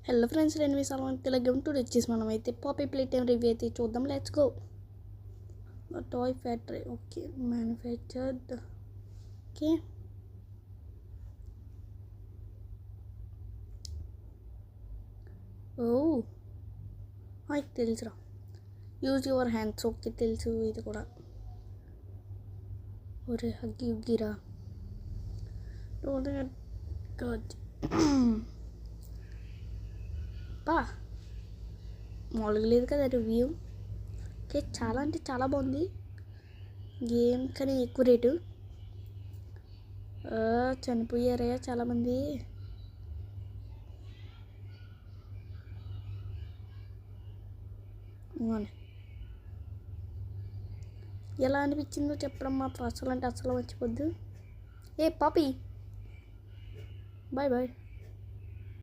Hello friends, నేను మీ Salman Thilagam to వచ్చేసి మనమైతే పాపీ ప్లే టైం రివ్యూ అయితే చూద్దాం. Let's go. Toy factory, okay, manufactured, okay. ఓ ఇది తెలుసురా, యూజ్ యువర్ హ్యాండ్స్, ఓకే తెలుసు ఇది కూడా. ఒరే హగ్గి ఉగ్గిరా పా మామూలుగా లేదు కదా రివ్యూ. ఓకే, చాలా అంటే చాలా బాగుంది గేమ్, కానీ ఎక్కువ రేటు. చనిపోయారే చాలామంది. ఎలా అనిపించిందో చెప్పడం మాత్రం అసలు అంటే అసలు మర్చిపోద్దు. ఏ పాపీ, బాయ్ బాయ్.